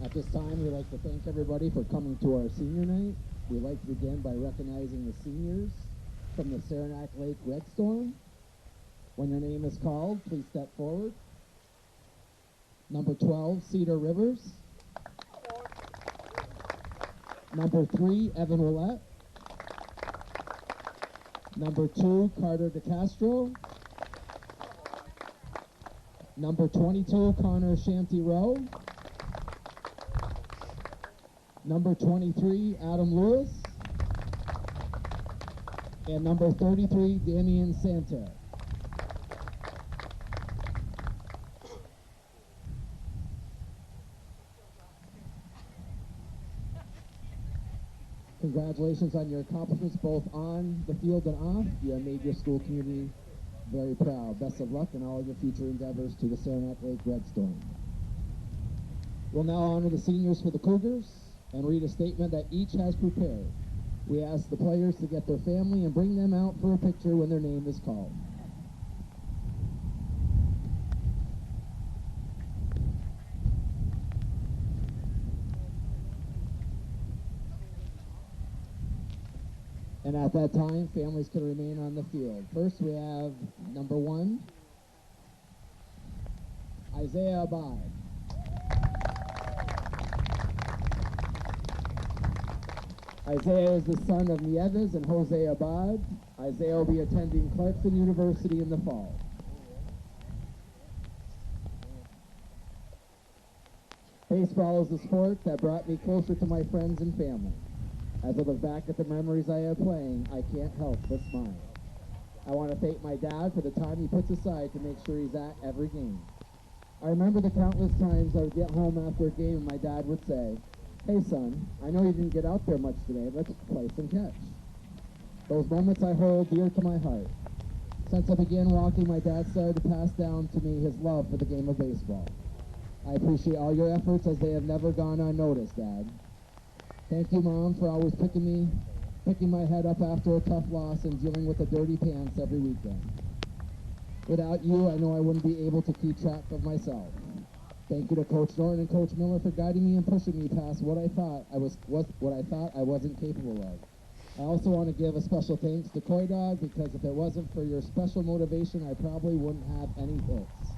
At this time, we'd like to thank everybody for coming to our senior night. We'd like to begin by recognizing the seniors from the Saranac Lake Red Storm. When your name is called, please step forward. Number 12, Cedar Rivers. Number 3, Evan Willette. Number 2, Carter DeCastro. Number 22, Connor Shanty Rowe. Number 23, Adam Lewis. And number 33, Damian Santer. Congratulations on your accomplishments both on the field and off. You have made your school community very proud. Best of luck in all of your future endeavors to the Saranac Lake Red Storm. We'll now honor the seniors for the Cougars and read a statement that each has prepared. We ask the players to get their family and bring them out for a picture when their name is called. And at that time, families can remain on the field. First, we have number 1, Isaiah Abad. Isaiah is the son of Nieves and Jose Abad. Isaiah will be attending Clarkson University in the fall. Baseball is a sport that brought me closer to my friends and family. As I look back at the memories I have playing, I can't help but smile. I want to thank my dad for the time he puts aside to make sure he's at every game. I remember the countless times I would get home after a game and my dad would say, "Hey son, I know you didn't get out there much today, let's play some catch." Those moments I hold dear to my heart. Since I began walking, my dad started to pass down to me his love for the game of baseball. I appreciate all your efforts as they have never gone unnoticed, Dad. Thank you, Mom, for always picking my head up after a tough loss and dealing with the dirty pants every weekend. Without you, I know I wouldn't be able to keep track of myself. Thank you to Coach Norton and Coach Miller for guiding me and pushing me past what I thought I wasn't capable of. I also want to give a special thanks to Coy Dog because if it wasn't for your special motivation, I probably wouldn't have any hits.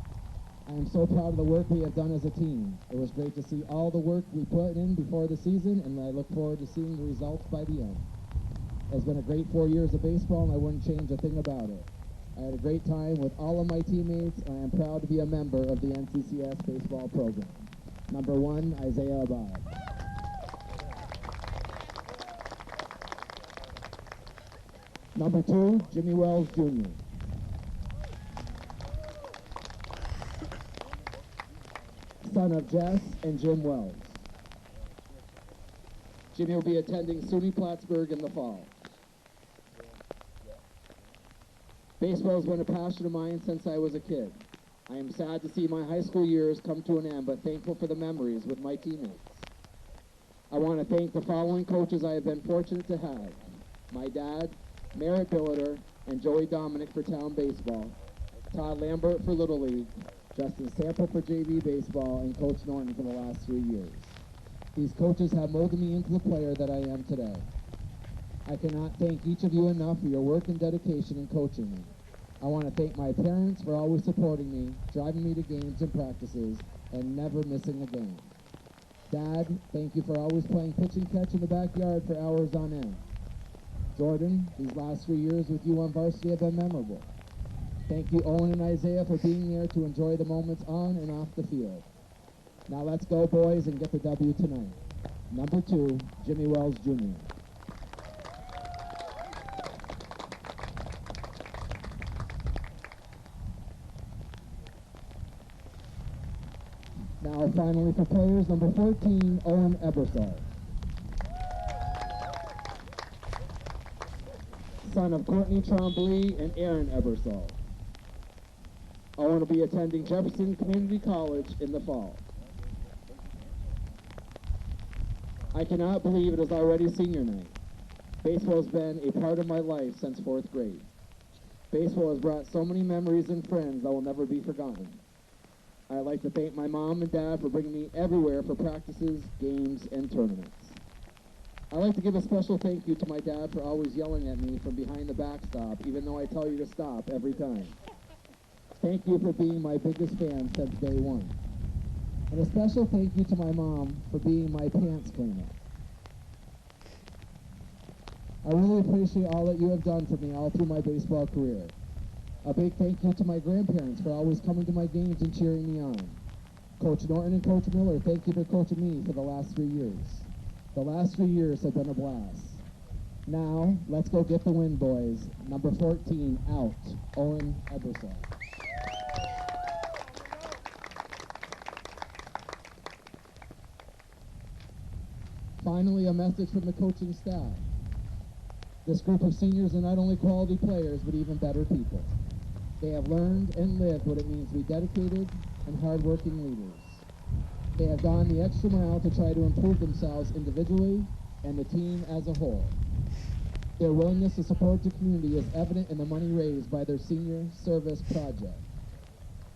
I am so proud of the work we have done as a team. It was great to see all the work we put in before the season, and I look forward to seeing the results by the end. It's been a great 4 years of baseball, and I wouldn't change a thing about it. I had a great time with all of my teammates, and I am proud to be a member of the NCCS baseball program. Number 1, Isaiah Abad. Number 2, Jimmy Wells Jr. Son of Jess and Jim Wells. Jimmy will be attending SUNY Plattsburgh in the fall. Baseball has been a passion of mine since I was a kid. I am sad to see my high school years come to an end, but thankful for the memories with my teammates. I want to thank the following coaches I have been fortunate to have. My dad, Merritt Billiter, and Joey Dominic for town baseball, Todd Lambert for Little League, Justin Sample for JV baseball, and Coach Norton for the last 3 years. These coaches have molded me into the player that I am today. I cannot thank each of you enough for your work and dedication in coaching me. I want to thank my parents for always supporting me, driving me to games and practices, and never missing a game. Dad, thank you for always playing pitch and catch in the backyard for hours on end. Jordan, these last 3 years with you on varsity have been memorable. Thank you, Owen and Isaiah, for being there to enjoy the moments on and off the field. Now let's go, boys, and get the W tonight. Number 2, Jimmy Wells Jr. Now finally for players, number 14, Owen Ebersol. Son of Courtney Trombley and Aaron Ebersol. Owen will be attending Jefferson Community College in the fall. I cannot believe it is already senior night. Baseball has been a part of my life since 4th grade. Baseball has brought so many memories and friends that will never be forgotten. I'd like to thank my mom and dad for bringing me everywhere for practices, games, and tournaments. I'd like to give a special thank you to my dad for always yelling at me from behind the backstop, even though I tell you to stop every time. Thank you for being my biggest fan since day one. And a special thank you to my mom for being my pants cleaner. I really appreciate all that you have done for me all through my baseball career. A big thank you to my grandparents for always coming to my games and cheering me on. Coach Norton and Coach Miller, thank you for coaching me for the last 3 years. The last 3 years have been a blast. Now, let's go get the win, boys. Number 14, out, Owen Ebersol. Finally, a message from the coaching staff. This group of seniors are not only quality players, but even better people. They have learned and lived what it means to be dedicated and hardworking leaders. They have gone the extra mile to try to improve themselves individually and the team as a whole. Their willingness to support the community is evident in the money raised by their senior service project.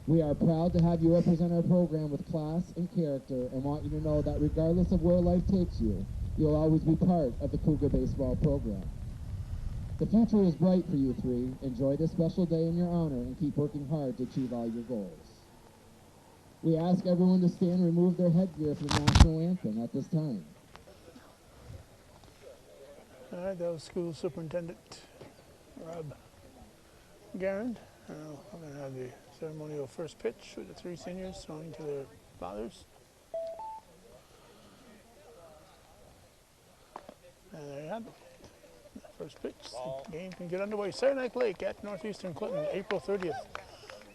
We are proud to have you represent our program with class and character and want you to know that regardless of where life takes you, you'll always be part of the Cougar baseball program. The future is bright for you three. Enjoy this special day in your honor and keep working hard to achieve all your goals. We ask everyone to stand and remove their headgear for the national anthem at this time. All right, that was School Superintendent Rob Garand. We're going to have the ceremonial first pitch with the three seniors throwing to their fathers. And there you have it. First pitch, the game can get underway. Saranac Lake at Northeastern Clinton, April 30th,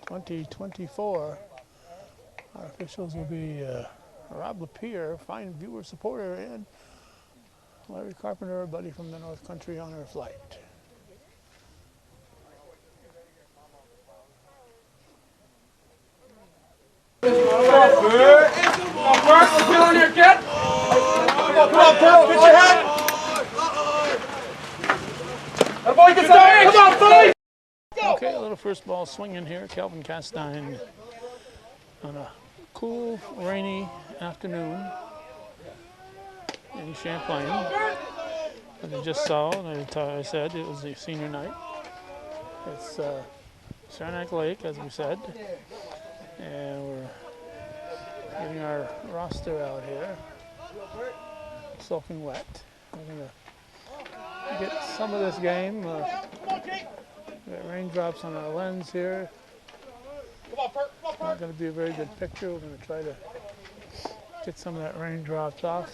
2024. Our officials will be Rob Lapierre, fine viewer supporter, and Larry Carpenter, a buddy from the North Country on our flight. Come on, Bert, let's get on here, kid. Come on, Bert, pitch your head. That boy gets out. Come on, boy. Okay, a little first ball swinging here. Calvin Castine on a cool, rainy afternoon in Champlain. As you just saw, and I said, it was the senior night. It's Saranac Lake, as we said, and we're getting our roster out here, soaking wet. We're going to get some of this game. Got raindrops on our lens here. Not going to be a very good picture. We're going to try to get some of that raindrops off.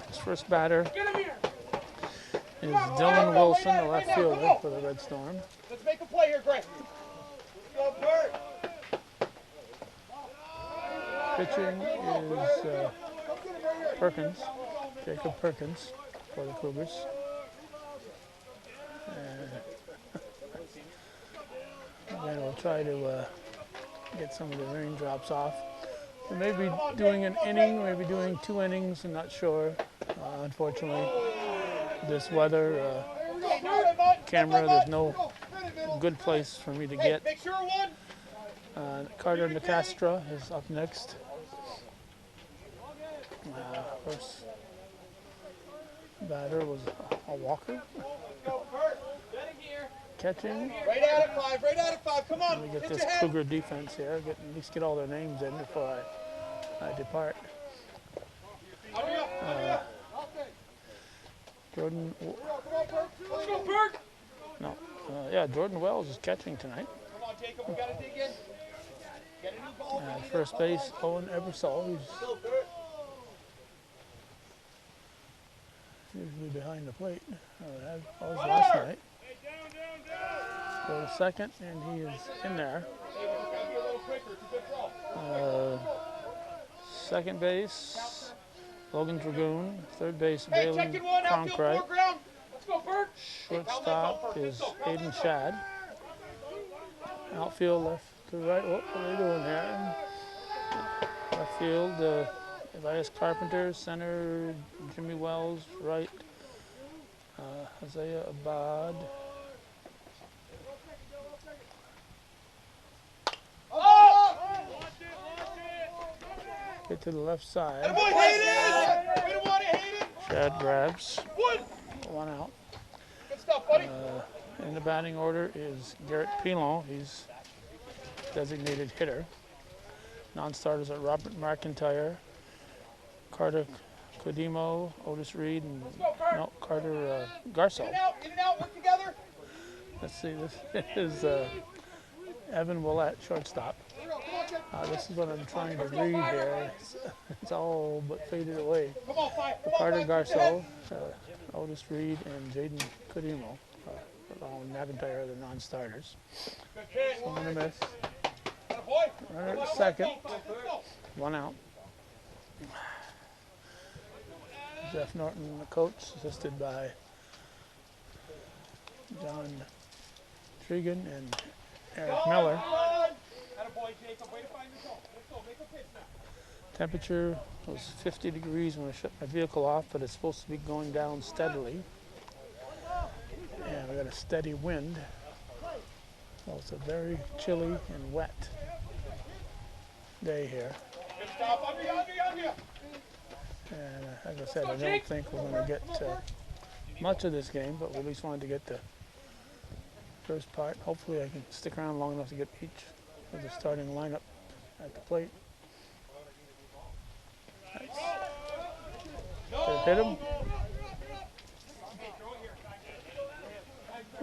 His first batter is Dylan Wilson, the left fielder for the Red Storm. Let's make a play here, Greg. Go, Bert. Pitching is Perkins, Jacob Perkins for the Cougars. Then we'll try to get some of the raindrops off. We may be doing an inning, maybe doing 2 innings, I'm not sure. Unfortunately, this weather, camera, there's no good place for me to get. Carter Nicastra is up next. First batter was a walker. Catching. Right out of 5, come on. Let me get this Cougar defense here, at least get all their names in before I depart. Jordan. Let's go, Bert. No, yeah, Jordan Wells is catching tonight. Come on, Jacob, we got to dig in. Get a new ball. First base, Owen Ebersol, who's usually behind the plate. Was last night. Go to second, and he is in there. Second base, Logan Dragoon. Third base, Valen Cronkrite. Shortstop is Aiden Shad. Outfield, left to right. What are they doing here? Left field, Elias Carpenter. Center, Jimmy Wells. Right, Isaiah Abad. Hit to the left side. Attaboy, Hayden! Way to want it, Hayden! Chad grabs. One! One out. Good stuff, buddy. In the batting order is Garrett Pilon. He's designated hitter. Non-starters are Robert McIntyre, Carter Codimo, Otis Reed, and Carter Garcelle. In and out, work together. Let's see, this is Evan Willett, shortstop. This is what I'm trying to read here. It's all but faded away. Come on, five. Carter Garcelle, Otis Reed, and Jaden Codimo, along with McIntyre, are the non-starters. Swing and a miss. Runner at second. One out. Jeff Norton, the coach, assisted by John Tregan and Eric Miller. Temperature was 50 degrees when I shut my vehicle off, but it's supposed to be going down steadily. And we got a steady wind. So it's a very chilly and wet day here. And as I said, I don't think we're going to get much of this game, but we at least wanted to get the first part. Hopefully I can stick around long enough to get each of the starting lineup at the plate. Did it hit him?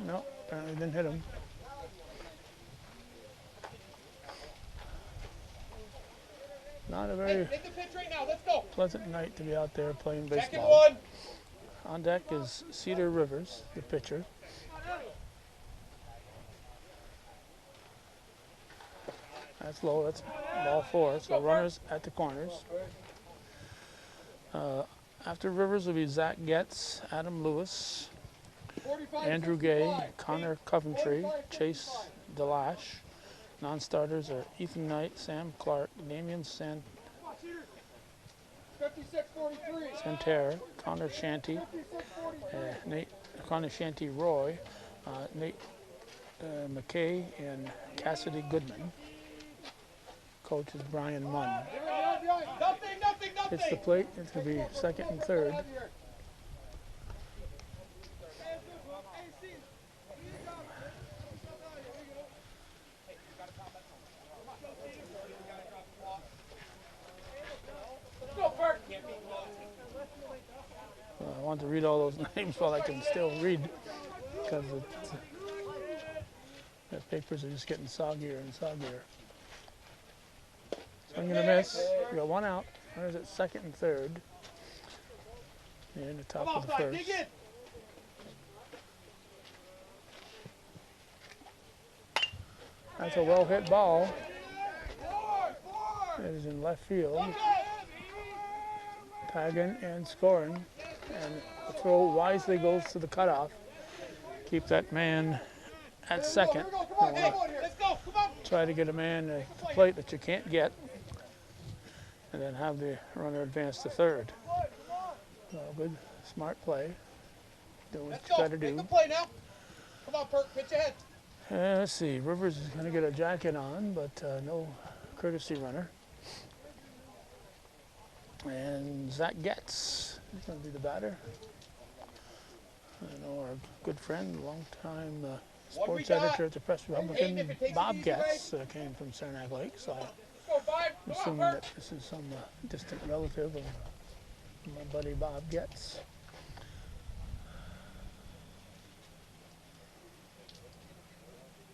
No, apparently didn't hit him. Not a very pleasant night to be out there playing baseball. On deck is Cedar Rivers, the pitcher. That's low, that's ball four, so runners at the corners. After Rivers will be Zach Getz, Adam Lewis, Andrew Gay, Connor Coventry, Chase Delash. Non-starters are Ethan Knight, Sam Clark, Damian Santerre, Connor Shanty, Connor Shanty Roy, Nate McKay, and Cassidy Goodman. Coach is Brian Munn. It's the plate. It's going to be second and third. I want to read all those names while I can still read, because the papers are just getting soggier and soggier. Swing and a miss. We got one out. Runners at second and third. And the top of the first. That's a well hit ball. It is in left field. Tagging and scoring. And the throw wisely goes to the cutoff. Keep that man at second. Try to get a man at the plate that you can't get, and then have the runner advance to third. Good, smart play. Do what you got to do. Play now. Come on, Perk, pitch ahead. Let's see. Rivers is going to get a jacket on, but no courtesy runner. And Zach Getz is going to be the batter. I know our good friend, longtime sports editor at the Press Republican, Bob Getz, came from Saranac Lake, so I'm assuming that this is some distant relative of my buddy Bob Getz.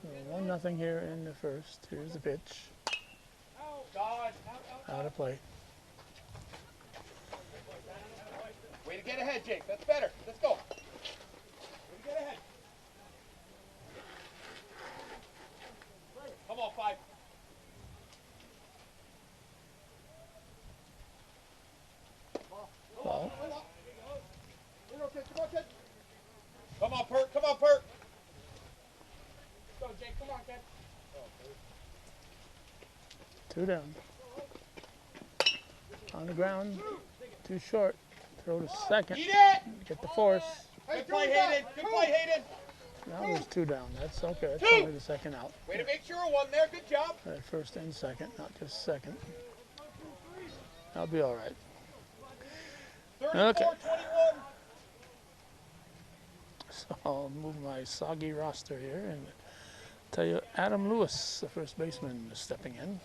So 1-0 here in the first. Here's the pitch. Out of play. Way to get ahead, Jake. That's better. Let's go. Way to get ahead. Come on, five. Ball. Come on, Perk. Come on, Perk. Go, Jake. Come on, kid. 2 down. On the ground. Too short. Throw to second. Eat it! Get the force. Good play, Hayden. Good play, Hayden. Now there's 2 down. That's okay. That's only the second out. Way to make sure one there. Good job. First and second, not just second. I'll be all right. 34, Okay. 21. So I'll move my soggy roster here and tell you Adam Lewis, the first baseman, is stepping in.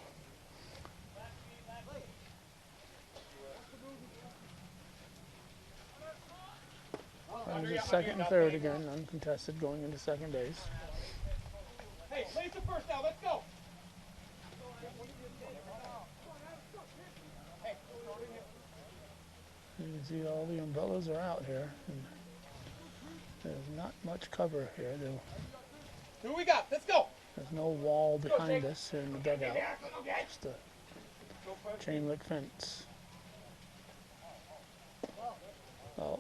Runs at second and third again, uncontested, going into second base. Hey, place the first down. Let's go. You can see all the umbrellas are out here. And there's not much cover here. Who we got? Let's go. There's no wall behind us here in the dugout. Just a chain link fence. Oh.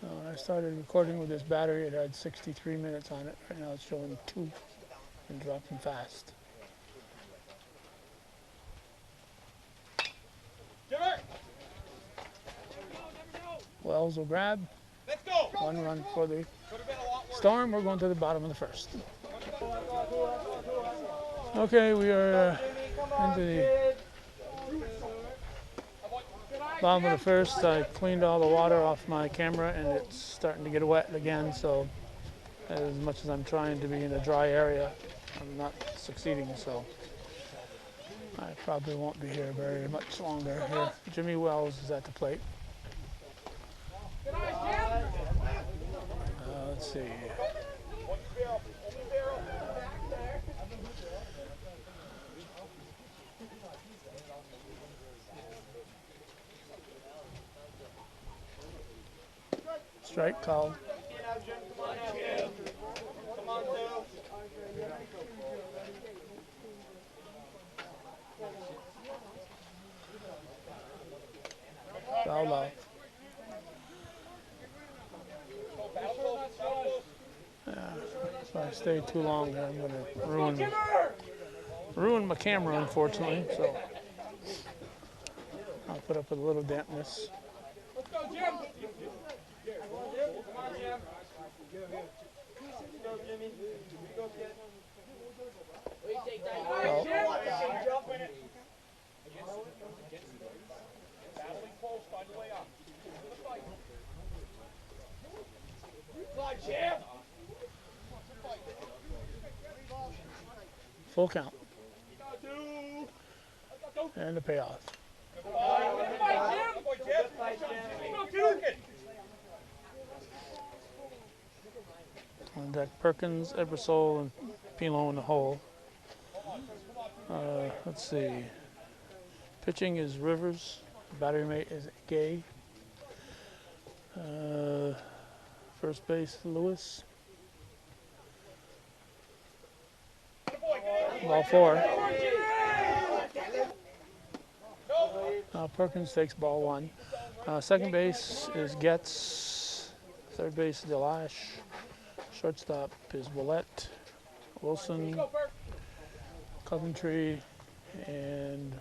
When I started recording with this battery, it had 63 minutes on it. Right now it's showing 2 and dropping fast. Wells will grab. Let's go. 1 run for the Storm. We're going to the bottom of the first. Okay, we are into the bottom of the first. I cleaned all the water off my camera and it's starting to get wet again, so as much as I'm trying to be in a dry area, I'm not succeeding, so I probably won't be here very much longer here. Jimmy Wells is at the plate. Let's see. Strike called. Foul off. If I stay too long here, I'm going to ruin my camera, unfortunately. So I'll put up with a little dampness. Let's go, Jim. Come on, Jim. Go, Jimmy. Go, kid. Well, Battling post, find a way up. Come on, Jim. full count. And the payoff. On deck, Perkins, Ebersol, and Pilon in the hole. Let's see. Pitching is Rivers. Battery mate is Gay. First base, Lewis. Ball four. Perkins takes ball one. Second base is Getz. Third base, Delash. Shortstop is Willette, Wilson, Coventry, and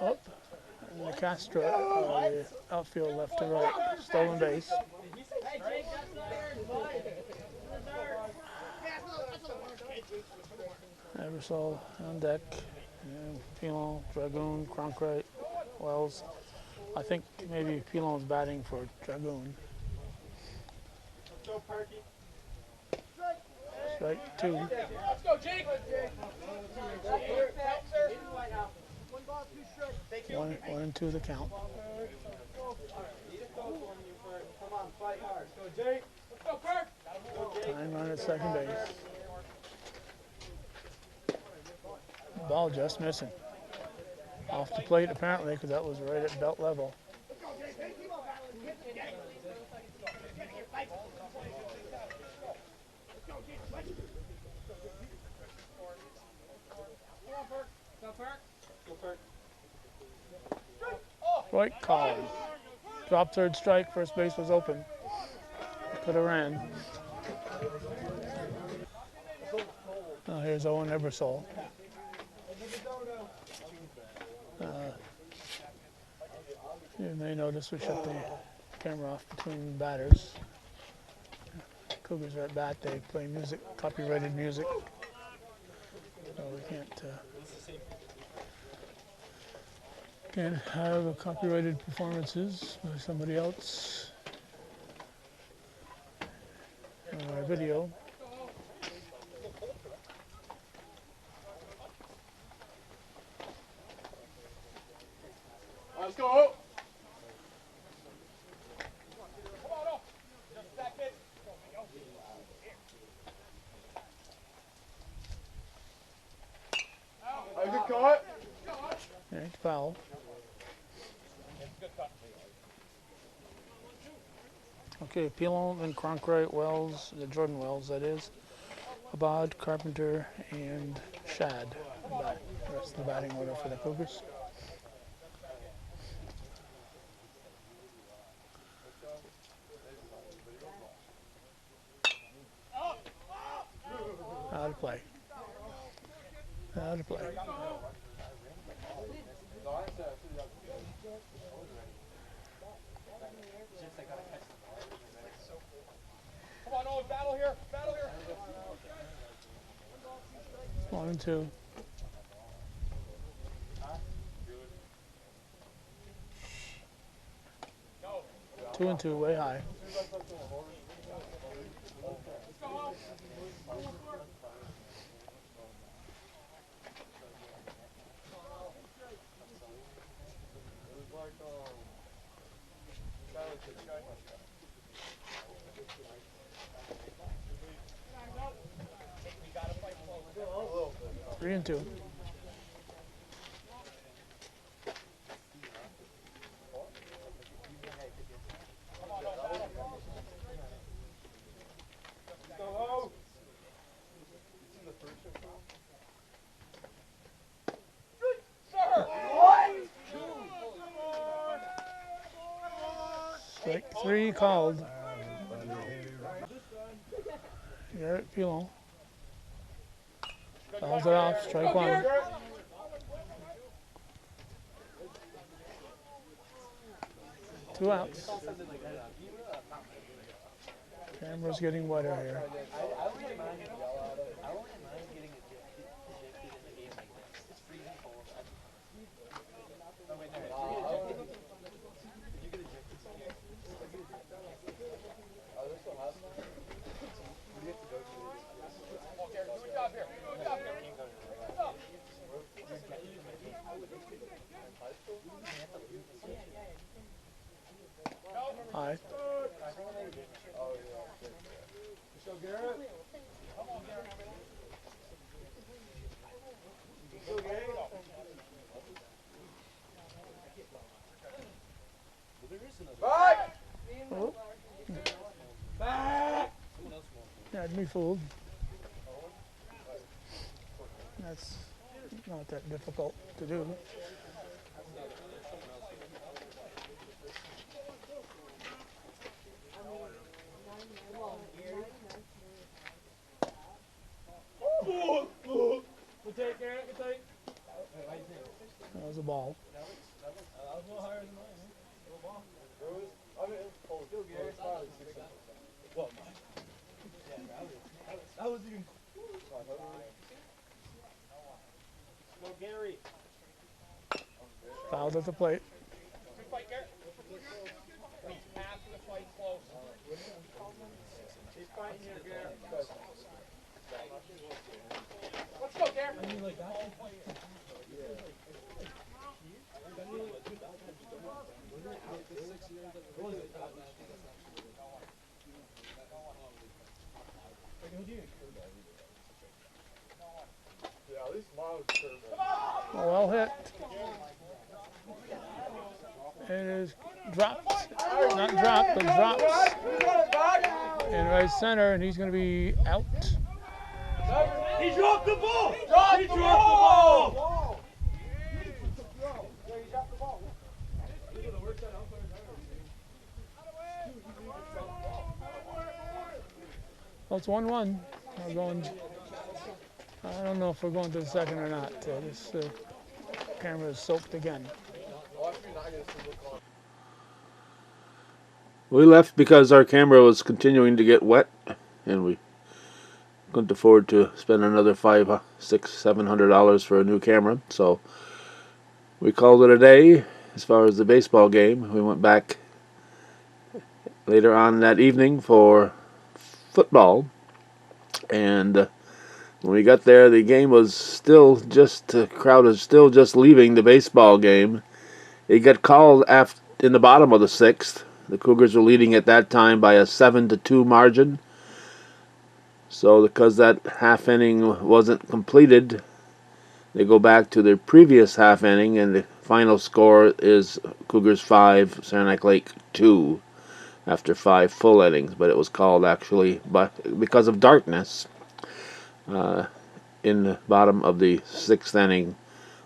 the Castro, the outfield left to right, stolen base. Ebersol on deck, and Pilon, Dragoon, Cronkite, Wells. I think maybe Pilon's batting for Dragoon. Strike two. Let's go, Jake. One and two the count. Time run at second base. Ball just missing. Off the plate apparently, because that was right at belt level. Right call. Drop third strike, first base was open. Could have ran. Here's Owen Ebersol. You may notice we shut the camera off between batters. Cougars are at bat. They play music, copyrighted music. So we can't have copyrighted performances by somebody else on our video. Let's go. Good cut. Yeah, foul. Okay, Pilon and Cronkite, Wells, the Jordan Wells, that is. Abad, Carpenter, and Shad. The rest of the batting order for the Cougars. Out of play. Out of play. Come on, Owen, battle here, battle here. 1-2. Two and two, way high. Three and two. Strike three called. Garrett Pilon. Fouls it off, strike one. Two outs. Camera's getting wetter here. Aye. Oh. Had me fooled. That's not that difficult to do. That was a ball. Fouled at the plate. Let's go, Garrett. Well hit. It is dropped. Not dropped, but drops. In right center, and he's going to be out. He dropped the ball! He dropped the ball! Well, it's 1-1. We're going. I don't know if we're going to the second or not. This camera is soaked again. We left because our camera was continuing to get wet, and we couldn't afford to spend another $500, $600, $700 for a new camera. So we called it a day as far as the baseball game. We went back later on that evening for football, and when we got there, the game was still just, the crowd was still just leaving the baseball game. It got called in the bottom of the sixth. The Cougars were leading at that time by a 7-2 margin. So because that half inning wasn't completed, they go back to their previous half inning, and the final score is Cougars 5, Saranac Lake 2, after 5 full innings. But it was called actually because of darkness in the bottom of the 6th inning,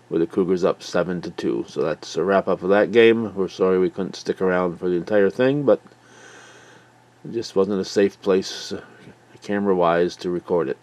with the Cougars up 7-2. So that's a wrap up of that game. We're sorry we couldn't stick around for the entire thing, but it just wasn't a safe place camera-wise to record it.